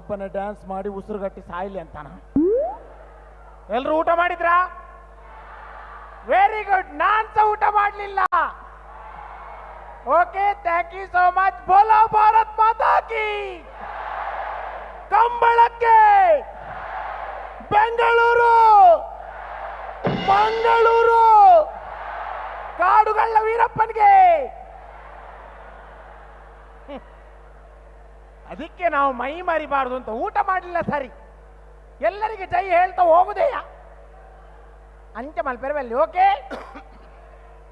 ಅವನೊಬ್ಬನೇ dance ಮಾಡಿ ಉಸಿರುಗಟ್ಟಿ ಸಾಯ್ಲಿ ಅಂತಾನ. ಎಲ್ರು ಊಟ ಮಾಡಿದ್ರಾ? Very good. ನಾನ್ ಸಹ ಊಟ ಮಾಡಲಿಲ್ಲ. Okay, thank you so much. ಬೋಲೋ ಭಾರತ್ ಮಾತಾ ಕಿ. ಕಂಬಳಕ್ಕೆ ಬೆಂಗಳೂರು, ಮಂಗಳೂರು, ಕಾಡುಗಳ ವೀರಪ್ಪನಿಗೆ. ಅದಕ್ಕೆ ನಾವು ಮೈ ಮರಿಬಾರ್ದು ಅಂತ ಊಟ ಮಾಡಲಿಲ್ಲ. ಸರಿ, ಎಲ್ಲರಿಗೆ ಜೈ ಹೇಳ್ತಾ ಹೋಗುದೇಯ ಅಂಚೆ ಮಲ್ಪೆರವಲ್ಲಿ. ಓಕೆ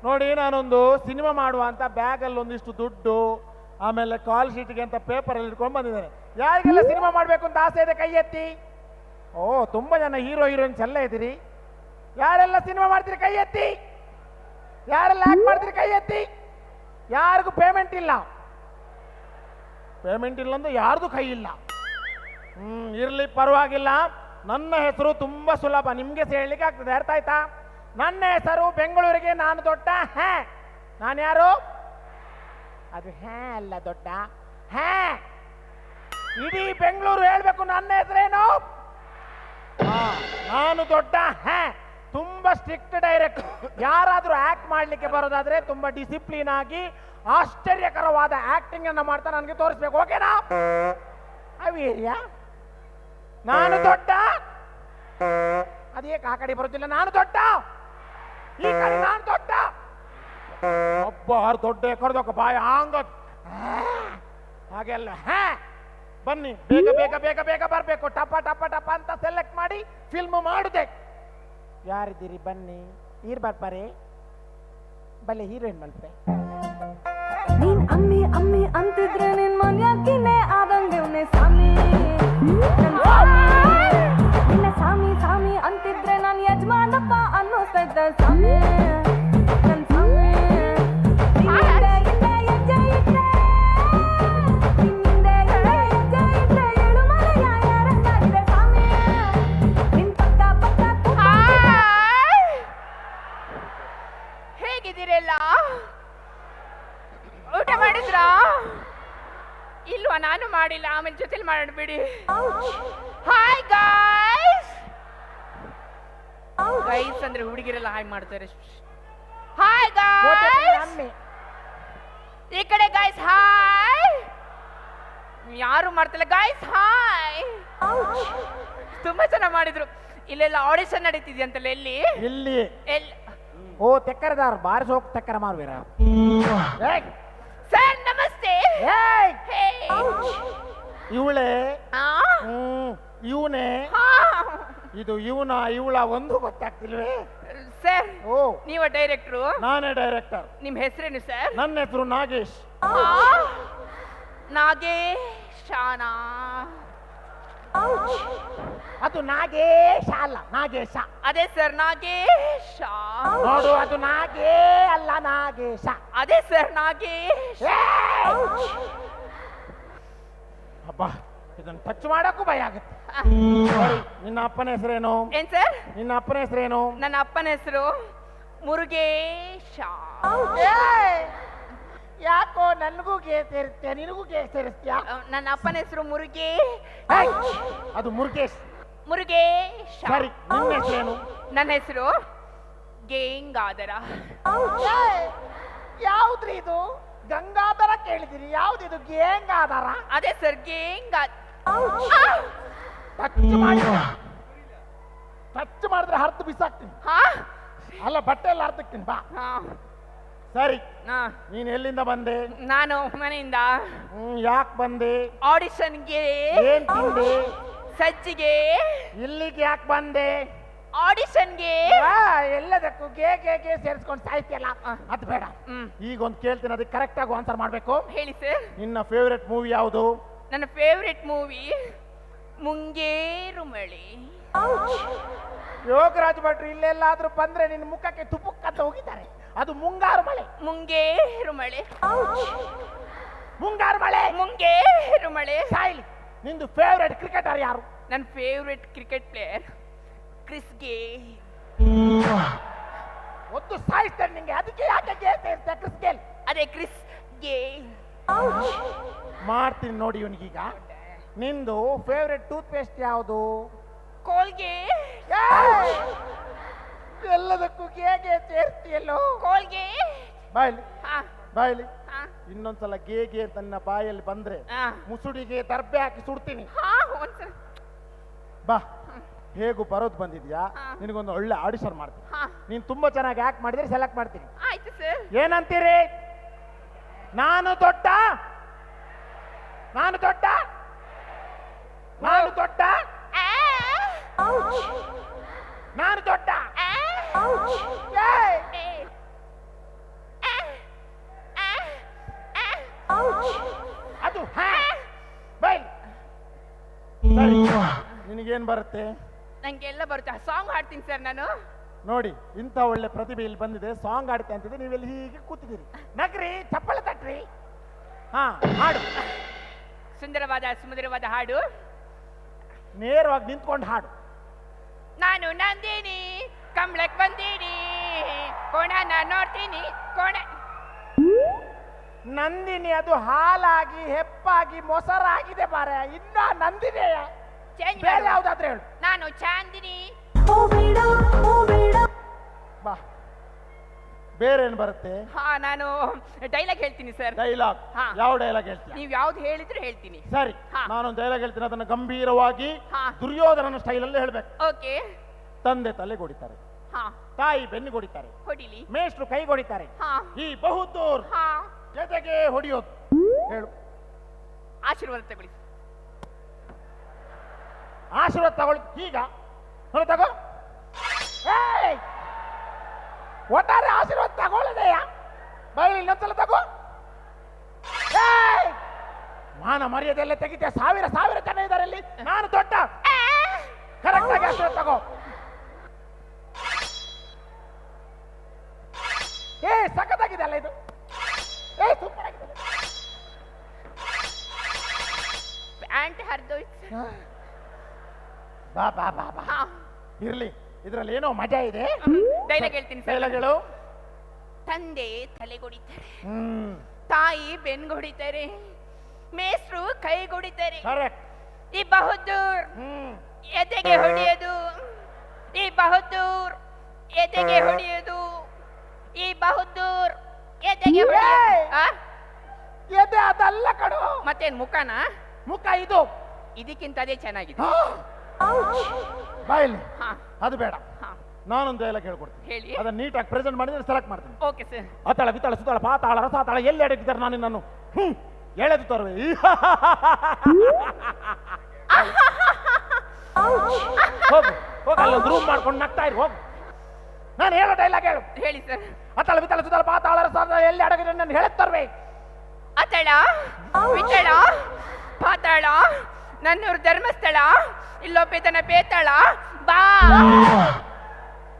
ನೋಡಿ, ನಾನೊಂದು ಸಿನಿಮಾ ಮಾಡುವ ಅಂತ ಬ್ಯಾಗಲ್ಲಿ ಒಂದಿಷ್ಟು ದುಡ್ಡು, ಆಮೇಲೆ ಕಾಲ್ ಶೀಟ್ಗೆ ಅಂತ ಪೇಪರಲ್ಲಿ ಇಟ್ಕೊಂಡು ಬಂದಿದ್ದೇನೆ. ಯಾರಿಗೆಲ್ಲ ಸಿನಿಮಾ ಮಾಡಬೇಕು ಅಂತ ಆಸೆ ಇದೆ ಕೈ ಎತ್ತಿ. ಓ, ತುಂಬ ಜನ ಹೀರೋ ಹೀರೋಯಿನ್ಸ್ ಎಲ್ಲ ಇದ್ದೀರಿ. ಯಾರೆಲ್ಲ ಸಿನಿಮಾ ಮಾಡ್ತೀರಿ ಕೈ ಎತ್ತಿ. ಯಾರೆಲ್ಲ ಆಕ್ಟ್ ಮಾಡ್ತೀರಿ ಕೈ ಎತ್ತಿ. ಯಾರಿಗೂ ಪೇಮೆಂಟ್ ಇಲ್ಲ. ಪೇಮೆಂಟ್ ಇಲ್ಲ ಅಂದ್ರೆ ಯಾರ್ದು ಕೈ ಇಲ್ಲ. ಇರ್ಲಿ, ಪರವಾಗಿಲ್ಲ. ನನ್ನ ಹೆಸರು ತುಂಬಾ ಸುಲಭ, ನಿಮ್ಗೆ ಹೇಳಲಿಕ್ಕೆ ಆಗ್ತದೆ. ಅರ್ಥ ಆಯ್ತಾ? ನನ್ನ ಹೆಸರು ಬೆಂಗಳೂರಿಗೆ ನಾನು ದೊಡ್ಡ ಹ್ಯಾ. ನಾನು ಯಾರು? ಅದು ಹ್ಯಾ ಅಲ್ಲ, ದೊಡ್ಡ ಹ್ಯಾ. ಇಡೀ ಬೆಂಗಳೂರು ಹೇಳ್ಬೇಕು ನನ್ನ ಹೆಸರೇನು. ನಾನು ದೊಡ್ಡ ಹ್ಯಾ. ತುಂಬಾ ಸ್ಟ್ರಿಕ್ಟ್ ಡೈರೆಕ್ಟ್. ಯಾರಾದ್ರೂ ಆಕ್ಟ್ ಮಾಡ್ಲಿಕ್ಕೆ ಬರೋದಾದ್ರೆ ತುಂಬಾ ಡಿಸಿಪ್ಲಿನ್ ಆಗಿ ಆಶ್ಚರ್ಯಕರವಾದ ಆಕ್ಟಿಂಗ್ ಅನ್ನ ಮಾಡ್ತಾ ನನಗೆ ತೋರಿಸ್ಬೇಕು. ಓಕೆನಾ? ಅವೀರ್ಯ, ನಾನು ದೊಡ್ಡ. ಅದೇ ಆ ಕಡೆ ಬರುತ್ತಿಲ್ಲ. ನಾನು ದೊಡ್ಡ, ಈ ಕಡೆ ನಾನು ದೊಡ್ಡ. ಒಬ್ಬ ದೊಡ್ಡ ಕರೆದೊಕ್ಕ ಬಾಯ ಹಂಗ ಹಾಗೆಲ್ಲ. ಹ್ಯಾ, ಬನ್ನಿ, ಬೇಗ ಬೇಗ ಬೇಗ ಬೇಗ ಬರಬೇಕು. ಟಪ ಟಪ ಟಪ ಅಂತ ಸೆಲೆಕ್ಟ್ ಮಾಡಿ ಫಿಲ್ಮ್ ಮಾಡುದೆ. ಯಾರಿದ್ದೀರಿ? ಬನ್ನಿ. ಹೀರ್ ಬರ್ಬಾರೆ ಬಲ್ಲೆ ಹೀರೋಯಿನ್ ಮಲ್ಪೆ. ನೀನ್ ಅಮ್ಮಿ ಅಮ್ಮಿ ಅಂತಿದ್ರೆ ನಿನ್ ಮನ್ಯಾಕಿನೇ ಆದಂಗೆವ್ನೆ ಸಾಮಿ. ನಿನ್ನ ಸಾಮಿ ಸಾಮಿ ಅಂತಿದ್ರೆ ನಾನ್ ಯಜಮಾನಪ್ಪ ಅನ್ನೋಸ್ತಾ ಸಾಮಿ. ನನ್ ಸಾಮಿ ಹಿಂದೆ ಹಿಂದೆ ಹೆಜ್ಜೆ ಇಟ್ರೆ, ಹಿಂದೆ ಹಿಂದೆ ಹೆಜ್ಜೆ ಇಟ್ರೆ ಏಳು ಮನೆಯ ಯಾರನ್ನಾಗಿದೆ ಸಾಮಿ. ನಿನ್ ಪಕ್ಕ ಪಕ್ಕ ಹೇಗಿದ್ದೀರಲ್ಲ? ಊಟ ಮಾಡಿದ್ರಾ? ಇಲ್ವಾ? ನಾನು ಮಾಡಿಲ್ಲ. ಆಮೇಲೆ ಜೊತೆಲಿ ಮಾಡಬಿಡಿ. Hi guys. ಗೈಸ್ ಅಂದ್ರೆ ಹುಡುಗಿರೆಲ್ಲ ಹಾಯ್ ಮಾಡ್ತಾರೆ. Hi guys. ಈ ಕಡೆ ಗೈಸ್ ಹಾಯ್. ಯಾರು ಮಾಡ್ತಿಲ್ಲ ಗೈಸ್ ಹಾಯ್. ತುಂಬಾ ಚೆನ್ನಾಗಿ ಮಾಡಿದ್ರು. ಇಲ್ಲೆಲ್ಲ ಆಡಿಷನ್ ನಡೀತಿದ್ಯಂತಲ್ಲ. ಎಲ್ಲಿ? ಇಲ್ಲಿ. ಎಲ್ಲಿ? ಓ, ತೆಕ್ಕರದಾರ ಬಾರಿ ಸೋಕ್ ತೆಕ್ಕರ ಮಾರ್ವೀರ. ಸರ್ ನಮಸ್ತೆ. ಇವಳೆ, ಇವನೇ, ಇದು ಇವನ ಇವಳ ಒಂದು ಗೊತ್ತಾಗ್ತಿಲ್ವೇ? ಸರ್, ಓ, ನೀವ ಡೈರೆಕ್ಟ್ರು? ನಾನೇ ಡೈರೆಕ್ಟರ್. ನಿಮ್ ಹೆಸರೇನು ಸರ್? ನನ್ನ ಹೆಸರು ನಾಗೇಶ್. ನಾಗೇಶಾನಾ? ಅದು ನಾಗೇಶ ಅಲ್ಲ, ನಾಗೇಶ. ಅದೇ ಸರ್, ನಾಗೇಶ. ನೋಡು, ಅದು ನಾಗೇ ಅಲ್ಲ, ನಾಗೇಶ. ಅದೇ ಸರ್, ನಾಗೇಶ್. ಅಬ್ಬಾ, ಇದನ್ನ ಟಚ್ ಮಾಡಕ್ಕೂ ಭಯ ಆಗುತ್ತೆ. ನಿನ್ನ ಅಪ್ಪನ ಹೆಸರೇನು? ಏನ್ ಸರ್? ನಿನ್ನ ಅಪ್ಪನ ಹೆಸರೇನು? ನನ್ನ ಅಪ್ಪನ ಹೆಸರು ಮುರುಗೇಶ. ಯಾಕೋ ನನಗೂ ಗೇ ಸೇರಿಸ್ತೀಯ, ನಿನಗೂ ಗೇ ಸೇರಿಸ್ತೀಯ? ನನ್ನ ಅಪ್ಪನ ಹೆಸರು ಅದು ಮುರುಗೇಶ್. ಮುರುಗೇಶ. ಸರಿ, ನಿನ್ನ ಹೆಸರೇನು? ನನ್ನ ಹೆಸರು ಗಂಗಾಧರ. ಯಾವ್ದ್ರಿ ಇದು? ಗಂಗಾಧರ ಕೇಳಿದಿರಿ, ಯಾವ್ದಿದು ಗಂಗಾಧರ? ಅದೇ ಸರ್, ಟಚ್ ಮಾಡಿದ್ರೆ ಹರ್ದು ಬಿಸಾಕ್ತೀನಿ. ಅಲ್ಲ, ಬಟ್ಟೆ ಎಲ್ಲ ಹರ್ದಕ್ತೀನಿ ಬಾ. ಸರಿ, ನೀನ್ ಎಲ್ಲಿಂದ ಬಂದೆ? ನಾನು ಮನೆಯಿಂದ. ಯಾಕೆ ಬಂದೆ? ಆಡಿಷನ್ಗೆ. ಏನ್ ತಿಂದೆ? ಸಜ್ಜಿಗೆ. ಇಲ್ಲಿಗೆ ಯಾಕೆ ಬಂದೆ? ಆಡಿಷನ್ಗೆ. ಎಲ್ಲದಕ್ಕೂ ಗೇ ಗೇ ಗೇ ಸೇರಿಸ್ಕೊಂಡು ಸಾಯ್ತಿಯಲ್ಲ, ಅದು ಬೇಡ. ಈಗ ಒಂದು ಕೇಳ್ತೀನಿ, ಅದಕ್ಕೆ ಕರೆಕ್ಟ್ ಆಗಿ ಆನ್ಸರ್ ಮಾಡ್ಬೇಕು. ಹೇಳಿ ಸರ್. ನಿನ್ನ ಫೇವ್ರೆಟ್ ಮೂವಿ ಯಾವುದು? ನನ್ನ ಫೇವ್ರೆಟ್ ಮೂವಿ ಮುಂಗೇರು ಮಳೆ. ಯೋಗರಾಜ್ ಭಟ್ರು ಇಲ್ಲೆಲ್ಲಾದ್ರೂ ಬಂದ್ರೆ ನಿನ್ನ ಮುಖಕ್ಕೆ ತುಪ್ಪುಕ್ಕಂತ ಹೋಗಿದ್ದಾರೆ. ಅದು ಮುಂಗಾರು ಮಳೆ. ಮುಂಗೇರು ಮಳೆ. ಮುಂಗಾರು ಮಳೆ. ಮುಂಗೇರು ಮಳೆ. ಸಾಯ್ಲಿ. ನಿಂದು ಫೇವ್ರೆಟ್ ಕ್ರಿಕೆಟರ್ ಯಾರು? ನನ್ನ favourite cricket player Chris Gayle. ಒಂದು ಸಾಯಿಸ್ತಾರೆ ನಿಂಗೆ, ಅದಕ್ಕೆ ಯಾಕೆ ಸೇರ್ತೆ ಕ್ರಿಸ್ ಗೇಲ್? ಅದೇ ಕ್ರಿಸ್ ಗೇಲ್. ಮಾಡ್ತೀನಿ ನೋಡಿ ಇವನಿಗೀಗ. ನಿಂದು ಫೇವ್ರೆಟ್ ಟೂತ್ ಪೇಸ್ಟ್ ಯಾವುದು? ಕೋಲ್ಗೇಟ್. ಏಯ್! ಎಲ್ಲದಕ್ಕೂ ಹೇಗೆ ಸೇರ್ತಿಯಲ್ಲೋ? ಕೋಲ್ಗೇಟ್. ಬಾಯ್ಲಿ ಹಾ ಬಾಯ್ಲಿ ಹಾ ಇನ್ನೊಂದ್ಸಲ ಗೇಗೆ ತನ್ನ ಬಾಯಲ್ಲಿ ಬಂದ್ರೆ ಹಾ ಮುಸುಡಿಗೆ ದರ್ಬೆ ಹಾಕಿ ಸುಡ್ತೀನಿ. ಹಾ ಒಂದ್ಸಲ. ಬಾ, ಹೇಗೂ ಬರೋದು ಬಂದಿದ್ಯಾ, ಹಾ. ನಿನಗೊಂದು ಒಳ್ಳೆ ಆಡಿಷನ್ ಮಾಡ್ತೀನಿ. ಹಾ ನೀನ್ ತುಂಬಾ ಚೆನ್ನಾಗಿ ಆಕ್ಟ್ ಮಾಡಿದ್ರೆ ಸೆಲೆಕ್ಟ್ ಮಾಡ್ತೀನಿ. ಆಯ್ತು ಸರ್. ಏನಂತೀರಿ? ನಾನು ದೊಡ್ಡ ನಾನು ದೊಡ್ಡ ನಾನು ದೊಡ್ಡ ನಾನು ದೊಡ್ಡ ಏಯ್! ಅದು ಹಾ ಬೈ. ಸರಿ, ನಿನಗೇನ್ ಬರುತ್ತೆ? ನಂಗೆಲ್ಲ ಬರುತ್ತೆ. ಸಾಂಗ್ ಹಾಡ್ತೀನಿ ಸರ್ ನಾನು. ನೋಡಿ, ಇಂಥ ಒಳ್ಳೆ ಪ್ರತಿಭೆ ಇಲ್ಲಿ ಬಂದಿದೆ, ಸಾಂಗ್ ಆಡ್ತೆ ಅಂತಿದೆ, ನೀವೆಲ್ಲಿ ಹೀಗೆ ಕೂತಿದ್ದೀರಿ. ನಗ್ರಿ, ಚಪ್ಪಳೆ ತಟ್ರಿ. ಹಾ, ಹಾಡು. ಸುಂದರವಾದ ಸುಮಧುರವಾದ ಹಾಡು. ನೇರವಾಗಿ ನಿಂತ್ಕೊಂಡು ಹಾಡು. ನಾನು ನಂದಿನಿ ಕಂಬ್ಳಕ್ ಬಂದೀನಿ, ಕೋಣನ ನೋಡ್ತೀನಿ ಕೋಣ. ನಂದಿನಿ ಅದು ಹಾಲಾಗಿ ಹೆಪ್ಪಾಗಿ ಮೊಸರಾಗಿದೆ ಬಾರೆ, ಇನ್ನ ನಂದಿನಿಯ ಚೇಂಜ್ ಬೇರೆ ಯಾವ್ದಾದ್ರೆ ಹೇಳು. ನಾನು ಚಾಂದಿನಿ. ಓ ಬೇಡ ಓ ಬೇಡ. ಬಾ, ಬೇರೆ ಏನ್ ಬರುತ್ತೆ? ಹಾ ನಾನು ಡೈಲಾಗ್ ಹೇಳ್ತೀನಿ ಸರ್. ಡೈಲಾಗ್? ಹಾ. ಯಾವ ಡೈಲಾಗ್ ಹೇಳ್ತೀಯ? ನೀವ್ ಯಾವ್ದು ಹೇಳಿದ್ರು ಹೇಳ್ತೀನಿ. ಸರಿ, ಹಾ. ನಾನೊಂದು ಡೈಲಾಗ್ ಹೇಳ್ತೀನಿ, ಅದನ್ನ ಗಂಭೀರವಾಗಿ ಹಾ. ದುರ್ಯೋಧನನ ಸ್ಟೈಲಲ್ಲಿ ಹೇಳ್ಬೇಕು. ಓಕೆ. ತಂದೆ ತಲೆ ಕೊಡಿತಾರೆ, ಹಾ ತಾಯಿ ಬೆನ್ನು ಕೊಡಿತಾರೆ, ಹೊಡಿಲಿ. ಮೇಷ್ಟ್ರು ಕೈ ಕೊಡಿತಾರೆ, ಹಾ ಈ ಬಹುದೂರ್ ಹಾ ಜೊತೆಗೆ ಹೊಡಿಯೋದು. ಹೇಳು. ಆಶೀರ್ವಾದ ತಗೊಳ್ಳಿ. ಆಶೀರ್ವಾದ ತಗೊಳ್ಳಿ. ಈಗ ನೋಡಿ ತಗೋ. ಏಯ್! ಒಟ್ಟಾರೆ ಆಶೀರ್ವಾದ ತಗೊಳ್ಳದೆಯಾ? ಬೈಲಿ, ಇನ್ನೊಂದ್ಸಲ ತಗೋ. ಏಯ್! ಮಾನ ಮರ್ಯಾದೆಲ್ಲ ತೆಗಿತೆ, ಸಾವಿರ ಸಾವಿರ ಜನ ಇದ್ದಾರೆ ಅಲ್ಲಿ, ನಾನು ದೊಡ್ಡ. ಕರೆಕ್ಟ್ ಆಗಿ ಆಶೀರ್ವಾದ ತಗೋ. ಏ ಸಖತ್ತಾಗಿದೆ ಅಲ್ಲ ಇದು. ಏ ಸೂಪರ್ ಆಗಿದೆ. ಪ್ಯಾಂಟ್ ಹರಿದೋಯ್ತು. ಬಾ ಬಾ ಬಾ ಬಾ. ಹಾ ಇರ್ಲಿ, ಇದ್ರಲ್ಲಿ ಏನೋ ಮಜಾ ಇದೆ. ಡೈಲಾಗ್ ಹೇಳ್ತೀನಿ ಸರ್. ಡೈಲಾಗ್ ಹೇಳು. ತಂದೆ ತಲೆಗೊಡಿತಾರೆ, ಹ್ಮ್, ತಾಯಿ ಬೆನ್ಗೊಡಿತಾರೆ, ಮೇಸ್ಟ್ರು ಕೈಗೊಡಿತಾರೆ, ಕರೆಕ್ಟ್. ಈ ಬಹದ್ದೂರ್ ಹ್ಮ್, ಎದೆಗೆ ಹೊಡೆಯೋದು, ಈ ಬಹದ್ದೂರ್ ಎದೆಗೆ ಹೊಡೆಯೋದು, ಈ ಬಹದ್ದೂರ್ ಎದೆಗೆ ಹೊಡೆಯೋದು. ಆ? ಎದೆ ಅದಲ್ಲ ಕಡು, ಮತ್ತೇನ್ ಮುಖನಾ? ಮುಖ ಇದು. ಇದಕ್ಕಿಂತ ಅದೇ ಚೆನ್ನಾಗಿದೆ. ಬಾಯಲ್ಲಿ ಹಾ ಅದು ಬೇಡ. ಹಾ ನಾನೊಂದು ಡೈಲಾಗ್ ಹೇಳ್ಕೊಡ್ತೀನಿ, ಹೇಳಿ. ಅದನ್ನ ನೀಟಾಗಿ ಪ್ರೆಸೆಂಟ್ ಮಾಡಿದ್ರೆ ಸೆಲೆಕ್ಟ್ ಮಾಡ್ತೀನಿ. Okay sir. ಅತಳ ವಿತಳ ಸುತಳ ಪಾತಾಳ ರಸಾತಾಳ ಎಲ್ಲಿ ಅಡಗಿದ್ದಾರೆ ನಾನು ನಾನು ಎಳೆದು ತರುವೆ. ಹೋಗು ಹೋಗ, ಅಲ್ಲೊಂದು ರೂಮ್ ಮಾಡ್ಕೊಂಡು ನಗ್ತಾ ಇರು, ಹೋಗು. ನಾನು ಹೇಳೋ ಡೈಲಾಗ್ ಹೇಳು. ಹೇಳಿ ಸರ್. ಅತಳ ವಿತಳ ಸುತಳ ಪಾತಾಳ ರಸಾತಾಳ ಎಲ್ಲಿ ಅಡಗಿದ್ರೆ ನಾನು ಹೇಳದ್ ತರುವೆ. ಅತಳ ವಿತಳ ಪಾತಾಳ ನನ್ನೂರು ಧರ್ಮಸ್ಥಳ, ಇಲ್ಲೊಬ್ಬೆತನ ಬೇತಾಳ ಬಾ.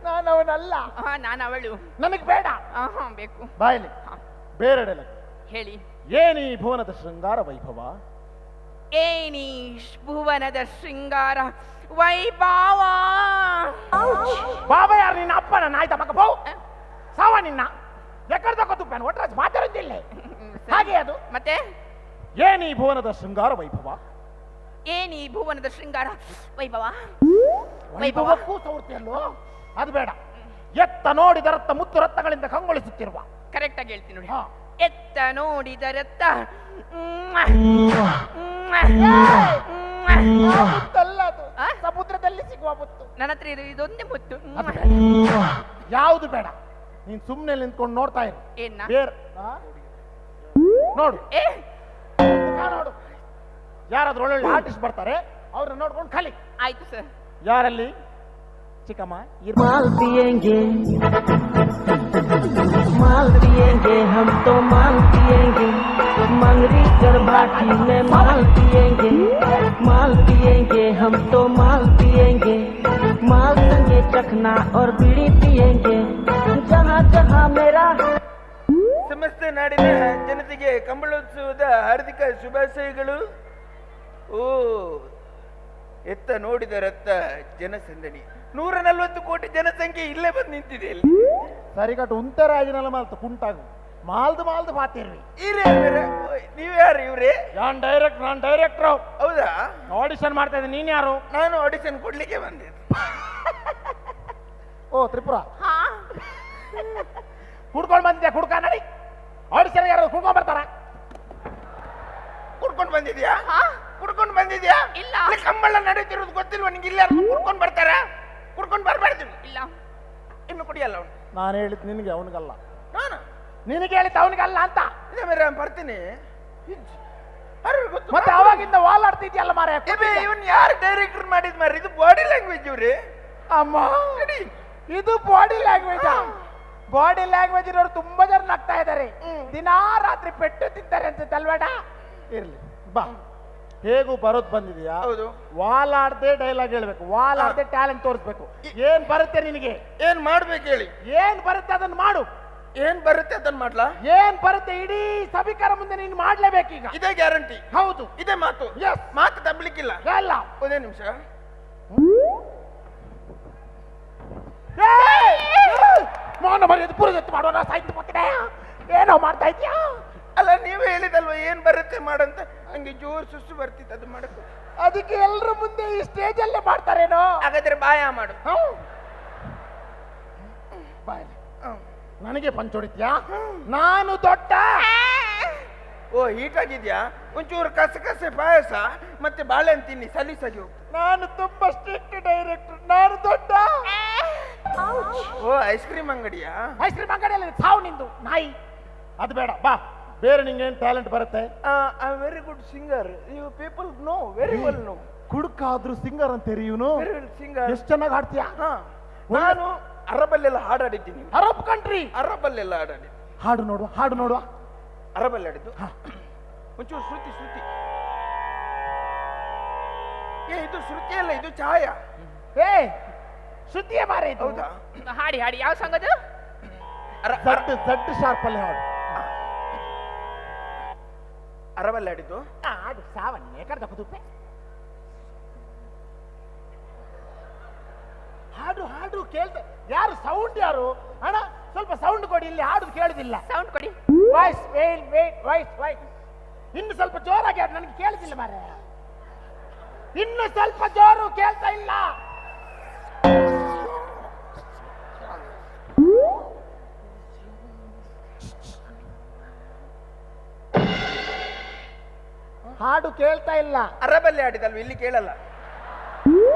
ನಾನು ಅವನಲ್ಲ, ಹಾ ನಾನು ಅವಳು. ನನಗೆ ಬೇಡ. ಹಾ ಬೇಕು. ಬಾಯಲ್ಲಿ ಹಾ. ಬೇರೆ ಡೈಲಾಗ್. ಹೇಳಿ. ಏನೀ ಭುವನದ ಶೃಂಗಾರ ವೈಭವ, ಏನಿ ಭುವನದ ಶೃಂಗಾರ ವೈಭವ. ಬಾಬಾ ಯಾರು ನಿನ್ನ ಅಪ್ಪನ ನಾಯ್ತ ಮಕ್ಕ ಬಹು ಸಾವ ನಿನ್ನ ಎಕ್ಕಡ ತಗೋತು ಪ್ಯಾನ್ ಒಟ್ರಾಜ್ ಮಾತಾಡೋದಿಲ್ಲ ಹಾಗೆ ಅದು. ಮತ್ತೆ ಏನೀ ಭುವನದ ಶೃಂಗಾರ ವೈಭವ, ಏನಿ ಭುವನದ ಶೃಂಗಾರ ವೈಭವ. ವೈಭವಕ್ಕೂ ಸೌರ್ತಿಯಲ್ಲೋ, ಅದು ಬೇಡ. ಎತ್ತ ನೋಡಿದರತ್ತ ಮುತ್ತು ರತ್ನಗಳಿಂದ ಕಂಗೊಳಿಸುತ್ತಿರುವ. ಕರೆಕ್ಟ್ ಆಗಿ ಹೇಳ್ತೀನಿ ನೋಡಿ. ಹಾ. ಎತ್ತ ನೋಡಿದರತ್ತ ಮುತ್ತಲ್ಲ ಅದು, ಆ? ಸಮುದ್ರದಲ್ಲಿ ಸಿಗುವ ಮುತ್ತು. ನನ್ನ ಹತ್ರ ಇದೊಂದೇ ಮುತ್ತು. ಅದು ಬೇಡ. ಯಾವುದು ಬೇಡ, ನೀನ್ ಸುಮ್ಮನೆ ನಿಂತ್ಕೊಂಡು ನೋಡ್ತಾ ಇರು. ಏನ ಬೇರೆ ನೋಡು, ಏ ಮುಖ ನೋಡು. ಯಾರಾದ್ರೂ ಒಳ್ಳೊಳ್ಳೆ ಆರ್ಟಿಸ್ಟ್ ಬರ್ತಾರೆ, ಅವ್ರನ್ನ ನೋಡ್ಕೊಂಡು ಕಲಿ. ಆಯ್ತು ಸರ್. ಯಾರಲ್ಲಿ? ಚಿಕ್ಕಮ್ಮ माल पिएंगे माल पिएंगे हम तो माल पिएंगे मंगरी कर बाटी में माल पिएंगे हम तो माल पिएंगे माल संगे चखना और बीड़ी पिएंगे जहाँ जहाँ मेरा ಸಮಸ್ತ ನಾಡಿನ ಜನತೆಗೆ ಕಂಬಳೋತ್ಸವದ ಹಾರ್ದಿಕ ಶುಭಾಶಯಗಳು. ಓ, ಎತ್ತ ನೋಡಿದರತ್ತ ಜನಸಂದಣಿ, 140 ಕೋಟಿ ಜನಸಂಖ್ಯೆ ಇಲ್ಲೇ ಬಂದು ನಿಂತಿದೆ ಇಲ್ಲಿ. ಸರಿಕಟ್ಟು ಉಂತರ ಆಗಿನಲ್ಲ ಮಾಲ್ತು ಕುಂಟಾಗು. ಮಾಲ್ದು ಪಾತಿರ್ವಿ. ಇವ್ರೇ ನೀವು ಯಾರು ಇವ್ರೇ? ನಾನು ಡೈರೆಕ್ಟ್ರು. ಹೌದಾ? ಆಡಿಷನ್ ಮಾಡ್ತಾ ಇದ್ದೆ. ನೀನ್ ಯಾರು? ನಾನು ಆಡಿಷನ್ ಕೊಡ್ಲಿಕ್ಕೆ ಬಂದೆ. ಓ ತ್ರಿಪುರ. ಹಾ ಕುಡ್ಕೊಂಡು ಬಂದಿದ್ಯಾ? ಕುಡ್ಕ ನಡಿ. ಆಡಿಷನ್ ಯಾರು ಕುಡ್ಕೊಂಡ್ ಬರ್ತಾರ? ಕುಡ್ಕೊಂಡು ಬಂದಿದ್ಯಾ? ಹಾ ಕುಡ್ಕೊಂಡು ಬಂದಿದ್ಯಾ? ಇಲ್ಲ. ಅಲ್ಲಿ ಕಂಬಳ ನಡೀತಿರೋದು ಗೊತ್ತಿಲ್ವಾ ನಿಂಗೆ? ಇಲ್ಲ ಕುಡ್ಕೊಂಡು ಬರ್ತಾರ? ಕುಡ್ಕೊಂಡು ಬರ್ಬಾರ್ದು. ಇಲ್ಲ ಇನ್ನು ಕುಡಿಯಲ್ಲ ಅವನು. ನಾನು ಹೇಳಿದ್ ನಿನಗೆ, ಅವನಿಗಲ್ಲ. ನಾನು ನಿನಗೆ ಹೇಳಿದ್ದು ಅವನಿಗಲ್ಲ ಅಂತ. ಇದೇ ಮೇರೆ ಬರ್ತೀನಿ. ಅರೆ ಗೊತ್ತು. ಮತ್ತೆ ಅವಾಗಿಂದ ವಾಲಾಡ್ತಿದ್ಯಲ್ಲ ಮಾರ. ಇವನ್ ಯಾರು ಡೈರೆಕ್ಟರ್ ಮಾಡಿದ್ ಮಾರ? ಇದು ಬಾಡಿ ಲ್ಯಾಂಗ್ವೇಜ್ ಇವ್ರಿ. ಅಮ್ಮ ಇದು ಬಾಡಿ ಲ್ಯಾಂಗ್ವೇಜ್. ಬಾಡಿ ಲ್ಯಾಂಗ್ವೇಜ್ ಇರೋರು ತುಂಬಾ ಜನ ನಗ್ತಾ ಇದ್ದಾರೆ. ದಿನಾ ರಾತ್ರಿ ಪೆಟ್ಟು ತಿಂತಾರೆ ಅನ್ಸುತ್ತೆ ಅಲ್ಬೇಡ. ಇರ್ಲಿ ಬಾ. ಹೇಗೂ ಬರೋದ್ ಬಂದಿದ್ಯಾ? ಹೌದು. ವಾಲಾಡ್ದೆ ಡೈಲಾಗ್ ಹೇಳ್ಬೇಕು, ವಾಲಾಡ್ದೆ ಟ್ಯಾಲೆಂಟ್ ತೋರಿಸ್ಬೇಕು. ಏನ್ ಬರುತ್ತೆ ನಿನಗೆ? ಏನ್ ಮಾಡ್ಬೇಕು ಹೇಳಿ? ಏನ್ ಬರುತ್ತೆ ಅದನ್ನ ಮಾಡು. ಏನ್ ಬರುತ್ತೆ ಅದನ್ನ ಮಾಡ್ಲಾ? ಏನ್ ಬರುತ್ತೆ ಇಡೀ ಸಭಿಕರ ಮುಂದೆ ನೀನು ಮಾಡ್ಲೇಬೇಕೀಗ. ಇದೇ ಗ್ಯಾರಂಟಿ. ಹೌದು, ಇದೇ ಮಾತು. Yes. ಮಾತು ತಪ್ಪಲಿಕ್ಕಿಲ್ಲ. ಎಲ್ಲ ಒಂದೇ ನಿಮಿಷ. ಮೌನ ಮರ್ಯಾದೆ ಪೂರೈಸಿ ಮಾಡೋಣ. ಸಾಹಿತ್ಯ ಪತ್ತಿನ ಏನೋ ಮಾಡ್ತಾ ಇದ್ಯಾ? ಅಲ್ಲ ನೀವೇ ಹೇಳಿದಲ್ವ ಏನ್ ಬರುತ್ತೆ ಮಾಡಂತ. ಹಂಗೆ ಜೋರ್ ಸುಸ್ಸು ಬರ್ತಿತ್ತು ಅದು ಮಾಡಕ್ಕೆ. ಅದಕ್ಕೆ ಎಲ್ಲರ ಮುಂದೆ ಈ ಸ್ಟೇಜ್ ಅಲ್ಲೇ ಮಾಡ್ತಾರೇನೋ. ಹಾಗಾದ್ರೆ ಬಾಯ ಮಾಡು. ಬಾಯ್. ನನಗೆ ಪಂಚ್ ಹೊಡಿತ್ಯಾ? ನಾನು ದೊಡ್ಡ. ಓ ಹೀಟ್ ಆಗಿದ್ಯಾ? ಒಂಚೂರು ಕಸಕಸೆ ಪಾಯಸ ಮತ್ತೆ ಬಾಳೆಹಣ್ಣು ತಿನ್ನಿ, ಸಲೀಸಾಗಿ ಹೋಗ್ತದೆ. ನಾನು ತುಂಬಾ ಸ್ಟ್ರಿಕ್ಟ್ ಡೈರೆಕ್ಟರ್. ನಾನು ದೊಡ್ಡ. ಓ ಐಸ್ ಕ್ರೀಮ್ ಅಂಗಡಿಯಾ? ಐಸ್ ಕ್ರೀಮ್ ಅಂಗಡಿಯಲ್ಲಿ ಸಾವು ನಿಂದು ನಾಯಿ. ಅದು ಬೇಡ, ಬಾ. ಬೇರೆ ನಿಂಗೆ ಏನ್ ಟ್ಯಾಲೆಂಟ್ ಬರುತ್ತೆ? I am very good singer. You people know very well no. ಕುಡುಕಾದ್ರೂ ಸಿಂಗರ್ ಅಂತೀರಿ ಇವನು. Very well singer. ಎಷ್ಟು ಚೆನ್ನಾಗಿ ಹಾಡ್ತೀಯಾ? ನಾನು ಅರಬಲ್ಲೆಲ್ಲ ಹಾಡಾಡಿದ್ದೀನಿ. Arab country ಅರಬಲ್ಲೆಲ್ಲ ಹಾಡಾಡಿ. ಹಾಡು ನೋಡುವ, ಹಾಡು ನೋಡುವ. ಅರಬಲ್ಲಿ ಆಡಿದ್ದು. ಒಂಚೂರು ಶ್ರುತಿ ಶ್ರುತಿ. ಇದು ಶ್ರುತಿ ಅಲ್ಲ, ಇದು ಛಾಯ. ಏ ಶ್ರುತಿಯೇ ಮಾರ ಇದು. ಹೌದಾ? ಹಾಡಿ ಹಾಡಿ ಯಾವ ಸಂಗದು? ಜಡ್ ಶಾರ್ಪ್ ಅಲ್ಲಿ ಹಾಡು. ಅರಬಲ್ಲಿ ಆಡಿದ್ದು. ಹಾಡು ಸಾವನ್ನೇ ಕರೆದ ಕುದುಪೆ. ಹಾಡು ಹಾಡು ಕೇಳ್ತೆ. ಯಾರು ಸೌಂಡ್? ಯಾರು ಅಣ್ಣ? ಸ್ವಲ್ಪ ಸೌಂಡ್ ಕೊಡಿ, ಇಲ್ಲಿ ಹಾಡು ಕೇಳುದಿಲ್ಲ. ಸೌಂಡ್ ಕೊಡಿ. ವಾಯ್ಸ್ ವಾಯ್ಸ್ ಇನ್ನು ಸ್ವಲ್ಪ ಜೋರಾಗಿ ಹಾಡು, ನನಗೆ ಕೇಳುದಿಲ್ಲ ಮಾರ. ಇನ್ನು ಸ್ವಲ್ಪ ಜೋರು ಕೇಳ್ತಾ ಇಲ್ಲ. ಹಾಡು ಕೇಳ್ತಾ ಇಲ್ಲ. ಅರಬಲ್ಲಿ ಆಡಿದಲ್ವ, ಇಲ್ಲಿ ಕೇಳಲ್ಲ.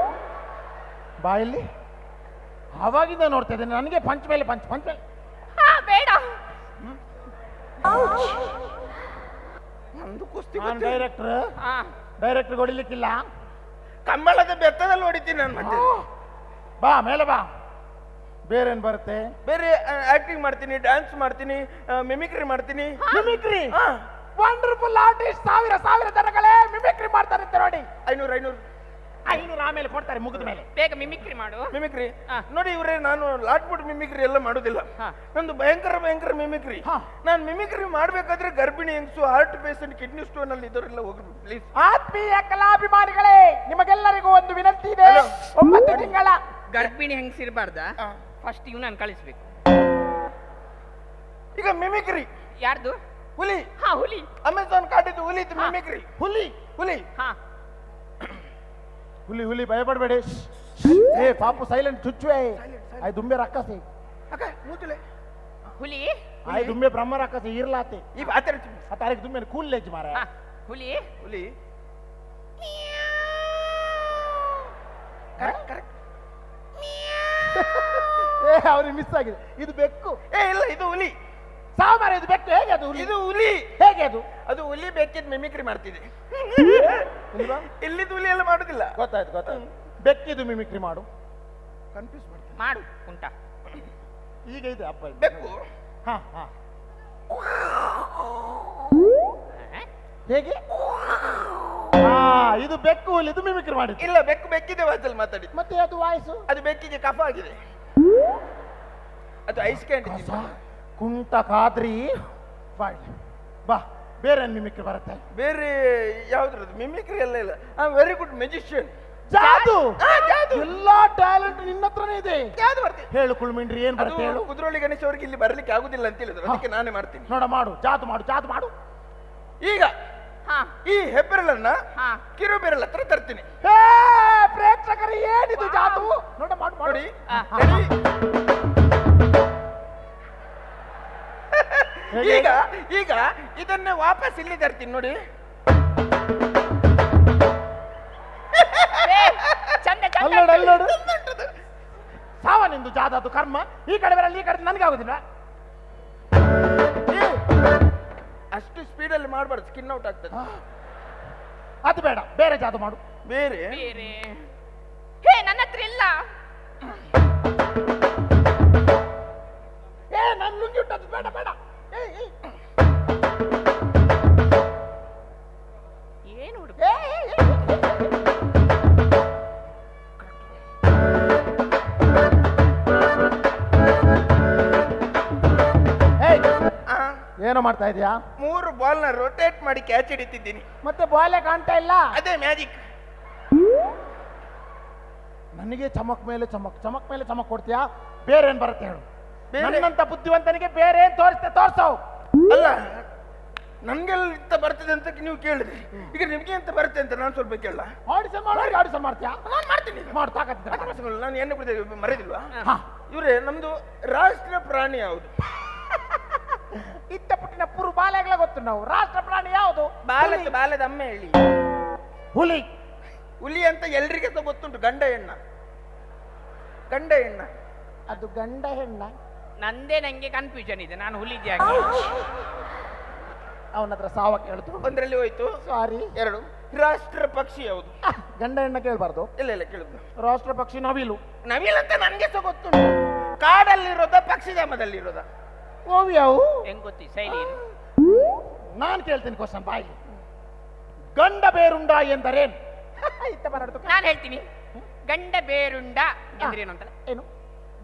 ಬಾಯಲ್ಲಿ ಅವಾಗಿಂದ ನೋಡ್ತಾ ಇದ್ದೇನೆ. ನನಗೆ ಪಂಚ್ ಮೇಲೆ ಪಂಚ್ ಮೇಲೆ. ಹಾ ಬೇಡ. ನಮ್ದು ಕುಸ್ತಿ ನಾನು ಡೈರೆಕ್ಟರ್. ಹಾ ಡೈರೆಕ್ಟರ್ ಹೊಡಿಲಿಕ್ಕಿಲ್ಲ. ಕಂಬಳದ ಬೆತ್ತದಲ್ಲಿ ಹೊಡಿತೀನಿ ನಾನು. ಮತ್ತೆ ಬಾ ಮೇಲೆ ಬಾ. ಬೇರೇನ್ ಬರುತ್ತೆ? ಬೇರೆ ಆಕ್ಟಿಂಗ್ ಮಾಡ್ತೀನಿ, ಡ್ಯಾನ್ಸ್ ಮಾಡ್ತೀನಿ, ಮಿಮಿಕ್ರಿ ಮಾಡ್ತೀನಿ. Mimicry wonderful artist. ಸಾವಿರ ಜನಗಳೇ ಮಿಮಿಕ್ರಿ ಮಾಡ್ತಾರೆ ಅಂತ ನೋಡಿ. 500 ಆಮೇಲೆ ಕೊಡ್ತಾರೆ ಮುಗಿದ ಮೇಲೆ. ಬೇಗ ಮಿಮಿಕ್ರಿ ಮಾಡು. ಮಿಮಿಕ್ರಿ ಹಾ. ನೋಡಿ ಇವ್ರೆ, ನಾನು ಲಾಟ್ಬಿಟ್ ಮಿಮಿಕ್ರಿ ಎಲ್ಲ ಮಾಡುದಿಲ್ಲ. ಹಾ. ನಂದು ಭಯಂಕರ ಮಿಮಿಕ್ರಿ. ಹಾ. ನಾನು ಮಿಮಿಕ್ರಿ ಮಾಡ್ಬೇಕಾದ್ರೆ ಗರ್ಭಿಣಿ ಹೆಂಗಸು, ಹಾರ್ಟ್ ಪೇಷಂಟ್, ಕಿಡ್ನಿ ಸ್ಟೋನ್ ಅಲ್ಲಿ ಇದ್ದವರೆಲ್ಲ ಹೋಗ್ರಿ ಪ್ಲೀಸ್. ಆತ್ಮೀಯ ಕಲಾಭಿಮಾನಿಗಳೇ, ನಿಮಗೆಲ್ಲರಿಗೂ ಒಂದು ವಿನಂತಿ ಇದೆ. 9 ತಿಂಗಳ ಗರ್ಭಿಣಿ ಹೆಂಗಸಿರ್ಬಾರ್ದ? ಫಸ್ಟ್ ಇವ್ ನಾನು ಕಳಿಸ್ಬೇಕು. ಈಗ ಮಿಮಿಕ್ರಿ ಯಾರ್ದು? ಹುಲಿ. ಹಾ ಹುಲಿ. ಅಮೆಝಾನ್ ಕಾಟಿದ್ದು ಹುಲಿ ಇತ್ತು ಮಿಮಿಕ್ರಿ. ಹುಲಿ ಹಾ ಹುಲಿ ಭಯಪಡಬೇಡಿ. ಏ ಪಾಪು ಸೈಲೆಂಟ್ ಚುಚ್ಚುವೆ. ಆಯ್ ದುಂಬೆ ರಕ್ಕಸೆ. ಅಕ್ಕ ಮೂತಲೆ ಹುಲಿ. ಆಯ್ ದುಂಬೆ ಬ್ರಹ್ಮ ರಕ್ಕಸೆ ಇರ್ಲಾತೆ. ಈ ಮಾತಾಡ್ತಿ ಆ ತಾರೀಕು ದುಂಬೆ ಕೂಲ್ಲೇಜ್ ಮಾರ. ಹಾ ಹುಲಿ. ಹುಲಿ ಕರೆಕ್ಟ್. ಏ ಅವ್ರಿಗೆ ಮಿಸ್ ಆಗಿದೆ. ಇದು ಬೆಕ್ಕು. ಏ ಇಲ್ಲ, ಇದು ಹುಲಿ. ಸಾಮಾರ ಇದು ಬೆಕ್ಕು. ಹೇಗೆ ಅದು ಹುಲಿ? ಇದು ಹುಲಿ. ಹೇಗೆ ಅದು? ಅದು ಹುಲಿ ಬೇಕಿದ್ ಮಿಮಿಕ್ರಿ ಮಾಡ್ತಿದೆ. ಇಲ್ಲಿದ್ದು ಹುಲಿ ಎಲ್ಲ ಮಾಡುದಿಲ್ಲ. ಗೊತ್ತಾಯ್ತು. ಬೆಕ್ಕಿದು ಮಿಮಿಕ್ರಿ ಮಾಡು. ಕನ್ಫ್ಯೂಸ್ ಮಾಡ್ತೀನಿ. ಮಾಡು ಉಂಟ. ಈಗ ಇದೆ ಅಪ್ಪ ಇದು. ಬೆಕ್ಕು ಹಾ ಹೇಗೆ? ಇದು ಬೆಕ್ಕು ಹುಲಿ, ಇದು ಮಿಮಿಕ್ರಿ ಮಾಡಿದ್ದು. ಇಲ್ಲ, ಬೆಕ್ಕಿದೆ ವಾಯ್ಸಲ್ಲಿ ಮಾತಾಡಿ. ಮತ್ತೆ ಅದು ವಾಯ್ಸು? ಅದು ಬೆಕ್ಕಿಗೆ ಕಫ ಆಗಿದೆ. ಅದು ಐಸ್ ಕ್ಯಾಂಡಿ. ಕುಂಟ ಕಾದ್ರಿ ಬಾ. ಬೇರೆ ಮಿಮಿಕ್ರಿ ಬರುತ್ತೆ? ಬೇರೆ ಯಾವ್ದ್ರದ್ದು ಮಿಮಿಕ್ರಿ ಎಲ್ಲ ಇಲ್ಲ. I am very good magician. ಜಾದು ಜಾದು ಎಲ್ಲಾ ಟ್ಯಾಲೆಂಟ್ ನಿನ್ನ ಹತ್ರನೇ ಇದೆ. ಯಾವ್ದು ಬರ್ತೀನಿ ಹೇಳು ಕುಳ್ಮಿಂಡ್ರಿ ಏನ್ ಅದು ಬರುತ್ತೆ ಹೇಳು. ಕುದ್ರೋಳಿ ಗಣೇಶ್ ಅವ್ರಿಗೆ ಇಲ್ಲಿ ಬರ್ಲಿಕ್ಕೆ ಆಗುದಿಲ್ಲ ಅಂತ ಹೇಳಿದ್ರು, ಅದಕ್ಕೆ ನಾನೇ ಮಾಡ್ತೀನಿ. ನೋಡ ಮಾಡು, ಜಾದು ಮಾಡು, ಜಾದು ಮಾಡು. ಈಗ ಹಾ ಈ ಹೆಬ್ಬೆರಳನ್ನ ಹಾ ಕಿರುಬೆರಳ ಹತ್ರ ತರ್ತೀನಿ. ಹೇ ಪ್ರೇಕ್ಷಕರು ಏನಿದು ಜಾದು? ನೋಡ ಮಾಡು ಮಾಡು. ನೋಡಿ ಹಾ. ready? ಈಗ ಈಗ ಇದನ್ನ ವಾಪಸ್ ಇಲ್ಲಿ ತರ್ತೀನಿ ನೋಡಿ. ಏ, ಚಂದ ಚಂದ ಅಲ್ಲೋಡು ಅಲ್ಲೋಡು. ಸಾವ ನಿಂದು ಜಾದದು ಕರ್ಮ. ಈ ಕಡೆ ಬರಲ್ಲ, ಈ ಕಡೆ ನನಗೆ ಆಗುದಿಲ್ಲ. ಏ, ಅಷ್ಟು ಸ್ಪೀಡಲ್ಲಿ ಮಾಡಬಾರ್ದು, ಸ್ಕಿನ್ ಔಟ್ ಆಗ್ತದೆ. ಅದು ಬೇಡ, ಬೇರೆ ಜಾದು ಮಾಡು. ಬೇರೆ ಬೇರೆ ಹೇ ನನ್ನ ಹತ್ರ ಇಲ್ಲ. ನನ್ನ ಲುಂಗಿ ಉಂಟದು ಬೇಡ ಬೇಡ. ಏನು ಹುಡುಗ ಏನೋ ಮಾಡ್ತಾ ಇದೀಯಾ? 3 ಬಾಲ್ನ ರೊಟೇಟ್ ಮಾಡಿ ಕ್ಯಾಚ್ ಹಿಡಿತಿದ್ದೀನಿ. ಮತ್ತೆ ಬಾಲೆ ಕಾಣ್ತಾ ಇಲ್ಲ. ಅದೇ ಮ್ಯಾಜಿಕ್. ನನಗೆ ಚಮಕ್ ಮೇಲೆ ಚಮಕ್, ಚಮಕ್ ಮೇಲೆ ಚಮಕ್ ಕೊಡ್ತೀಯಾ? ಬೇರೆ ಏನ್ ಬರುತ್ತೆ ಹೇಳು. ಬೇರೆ? ನನ್ನಂತ ಬುದ್ಧಿವಂತನಿಗೆ ಬೇರೆ ಏನ್ ತೋರಿಸ್ತಾವ್. ಅಲ್ಲ, ನನ್ಗೆಲ್ಲ ಇಂತ ಬರ್ತದೆ ಅಂತ ನೀವು ಕೇಳಿದ್ರಿ, ಈಗ ನಿಮ್ಗೆ ಅಂತ ಬರುತ್ತೆ ಅಂತ ನಾನು ಸ್ವಲ್ಪ ಕೇಳ. ಆಡಿಷನ್ ಮಾಡಿ ಆಡಿಷನ್ ಮಾಡ್ತೀಯಾ? ನಾನು ಮಾಡ್ತೀನಿ. ಮಾಡು, ತಾಕತ್ತಿದ್ರೆ. ನಾನು ಏನು ಬಿಡ್ತೇವೆ ಮರೆದಿಲ್ವಾ? ಹಾ. ಇವ್ರೆ ನಮ್ದು ರಾಷ್ಟ್ರ ಪ್ರಾಣಿ ಯಾವುದು? ಇತ್ತ ಪುಟ್ಟಿನ ಪುರು ಬಾಲೆಗಳ ಗೊತ್ತು ನಾವು. ರಾಷ್ಟ್ರ ಪ್ರಾಣಿ ಯಾವುದು? ಬಾಲದ ಅಮ್ಮ ಹೇಳಿ. ಹುಲಿ. ಹುಲಿ ಅಂತ ಎಲ್ರಿಗೆ ಸಹ ಗೊತ್ತುಂಟು. ಗಂಡ ಹೆಣ್ಣ ಅದು ಗಂಡ ಹೆಣ್ಣ. ನಂದೇ ನಂಗೆ ಕನ್ಫ್ಯೂಷನ್ ಇದೆ, ನಾನು ಹುಲಿಗೆ ಅವನ ಹತ್ರ ಸಾವ ಕೇಳ್ತು. ಒಂದ್ರಲ್ಲಿ ಹೋಯ್ತು. ಸಾರಿ. 2 ರಾಷ್ಟ್ರ ಪಕ್ಷಿ ಯಾವುದು? ಗಂಡ ಹೆಣ್ಣ ಕೇಳ್ಬಾರ್ದು. ಇಲ್ಲ ಕೇಳುದು. ರಾಷ್ಟ್ರ ಪಕ್ಷಿ ನವಿಲು. ನವಿಲ್ ಅಂತ ನನ್ಗೆ ಸಹ ಗೊತ್ತುಂಟು. ಕಾಡಲ್ಲಿರೋದ ಪಕ್ಷಿಧಾಮದಲ್ಲಿರೋದ? ಓವಿಯಾವು ಹೆಂಗ್ ಗೊತ್ತಿ ಶೈಲಿ ಏನು? ನಾನು ಕೇಳ್ತೀನಿ ಕ್ವಶನ್ ಬಾಯಿ. ಗಂಡ ಬೇರುಂಡ ಎಂದರೇನು? ಇತ್ತ ಬರಡ್ತು. ನಾನು ಹೇಳ್ತೀನಿ. ಗಂಡ ಬೇರುಂಡ ಎಂದ್ರೇನು ಅಂತ. ಏನು?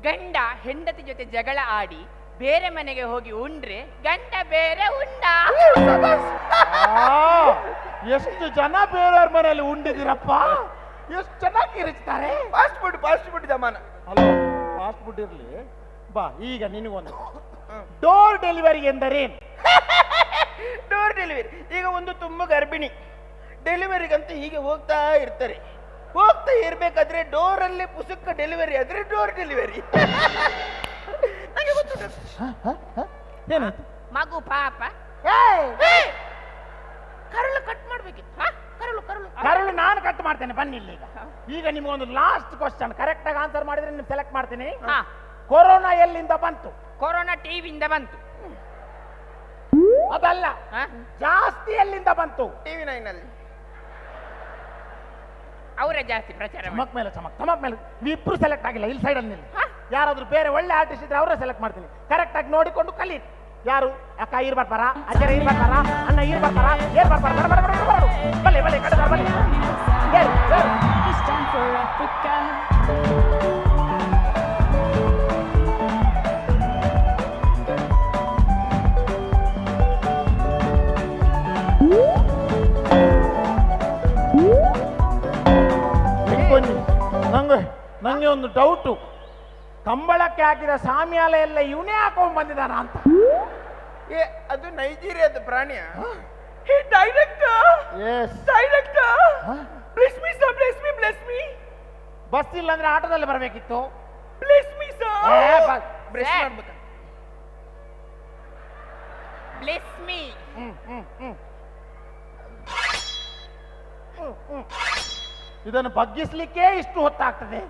ಗಂಡ ಹೆಂಡತಿ ಜೊತೆ ಜಗಳ ಆಡಿ ಬೇರೆ ಮನೆಗೆ ಹೋಗಿ ಉಂಡ್ರೆ ಗಂಡ ಬೇರೆ ಉಂಡ. ಎಷ್ಟು ಜನ ಬೇರೆಯವ್ರ ಮನೆಯಲ್ಲಿ ಉಂಡಿದಿರಪ್ಪ. ಎಷ್ಟು ಚೆನ್ನಾಗಿ ಇರಿಸ್ತಾರೆ. ಫಾಸ್ಟ್ ಫುಡ್ ಜಮಾನ. ಹಲೋ, ಫಾಸ್ಟ್ ಫುಡ್ ಇರ್ಲಿ. ಬಾ, ಈಗ ನಿನಗೊಂದು ಡೋರ್ ಡೆಲಿವರಿ ಎಂದರೇನು? Door delivery. ಈಗ ಒಂದು ತುಂಬ ಗರ್ಭಿಣಿ ಡೆಲಿವರಿಗಂತ ಹೀಗೆ ಹೋಗ್ತಾ ಇರ್ತಾರೆ. ಹೋಗ್ತಾ ಇರ್ಬೇಕಾದ್ರೆ ಡೋರಲ್ಲಿ ಪುಸ್ತಕ ಡೆಲಿವರಿ ಆದ್ರೆ ಡೋರ್ ಡೆಲಿವರಿ. ನನಗೆ ಗೊತ್ತುಂಟು. ಏನಾಯ್ತು? ಮಗು ಪಾಪ ಕರಳು ಕಟ್ ಮಾಡ್ಬೇಕಿತ್ತು. ಕರಳು ನಾನು ಕಟ್ ಮಾಡ್ತೇನೆ, ಬನ್ನಿ ಇಲ್ಲಿ. ಈಗ ನಿಮ್ಗೊಂದು ಲಾಸ್ಟ್ ಕ್ವಶನ್. ಕರೆಕ್ಟ್ ಆಗಿ ಆನ್ಸರ್ ಮಾಡಿದ್ರೆ ನೀವು ಸೆಲೆಕ್ಟ್ ಮಾಡ್ತೀನಿ. ಹಾ. ಕೊರೋನಾ ಎಲ್ಲಿಂದ ಬಂತು? ಕೊರೋನಾ ಟಿವಿಯಿಂದ ಬಂತು. ಅದಲ್ಲ, ಹಾ? ಜಾಸ್ತಿ ಎಲ್ಲಿಂದ ಬಂತು? TV 9 ಅಲ್ಲಿ. ಅವರೇ ಜಾಸ್ತಿ ಪ್ರಚಾರ ಮಾಡಿ. ಚಮಕ್ ಮೇಲೆ ಇಬ್ರು ಸೆಲೆಕ್ಟ್ ಆಗಿಲ್ಲ. ಇಲ್ಲಿ ಸೈಡ್ ಅಲ್ಲಿ ಯಾರಾದ್ರೂ ಬೇರೆ ಒಳ್ಳೆ ಆರ್ಟಿಸ್ಟ್ ಇದ್ರೆ ಅವರೇ ಸೆಲೆಕ್ಟ್ ಮಾಡ್ತೀನಿ. ಕರೆಕ್ಟ್ ಆಗಿ ನೋಡಿಕೊಂಡು ಕಲೀರಿ. ಯಾರು? ಅಕ್ಕ ಈರ್ ಬರ್ತಾರ, ಅಜ್ಜರ ಈರ್ ಬರ್ತಾರ, ಅಣ್ಣ ಈರ್ ಬರ್ತಾರ, ಏರ್ ಬರ್ತಾರ. ಬಲೆ ಕಡೆ ಬನ್ನಿ. It's time for Africa. ನಂಗೆ ಒಂದು ಡೌಟು. ಕಂಬಳಕ್ಕೆ ಹಾಕಿದ ಸಾಮಿಯಾಲ ಎಲ್ಲ ಇವನೇ ಹಾಕೊಂಡ್ ಬಂದಿದ್ದಾನ ಅಂತ. ಅದು ನೈಜೀರಿಯಾದ ಪ್ರಾಣಿಯ? Director bless me sir, bless me. Bus ಇಲ್ಲ ಅಂದ್ರೆ ಆಟೋದಲ್ಲಿ ಬರಬೇಕಿತ್ತು. Bless me sir. ಬ್ರೆಸ್ ಮಾಡ್ಬೇಕ. Bless me. ಇದನ್ನು ಬಗ್ಗಿಸ್ಲಿಕ್ಕೆ ಇಷ್ಟು ಹೊತ್ತಾಗ್ತದೆ.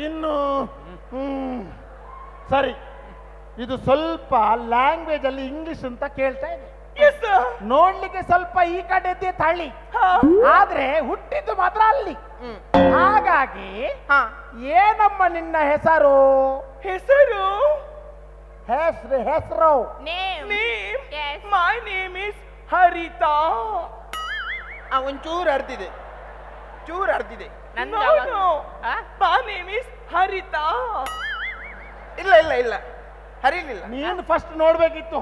ಇನ್ನು ಸರಿ, ಇದು ಸ್ವಲ್ಪ ಲ್ಯಾಂಗ್ವೇಜ್ ಅಲ್ಲಿ ಇಂಗ್ಲಿಷ್ ಅಂತ ಕೇಳ್ತಾ ಇದೆ. ನೋಡ್ಲಿಕ್ಕೆ ಸ್ವಲ್ಪ ಈ ಕಡೆ ತಳ್ಳಿ, ಆದ್ರೆ ಹುಟ್ಟಿದ್ದು ಮಾತ್ರ ಅಲ್ಲಿ. ಹಾಗಾಗಿ ಏನಮ್ಮ ನಿನ್ನ ಹೆಸರು? ಹೆಸರು name. Yes. My name is Haritha. ಒಂಚೂರು ಅರ್ದಿದೆ. ನಂದು No, ಅವಾಗ- no. ಆ? My name is ಹರಿತಾ. ಇಲ್ಲ ಹರಿಲಿಲ್ಲ. ನೀನು ಫಸ್ಟ್ ನೋಡ್ಬೇಕಿತ್ತು.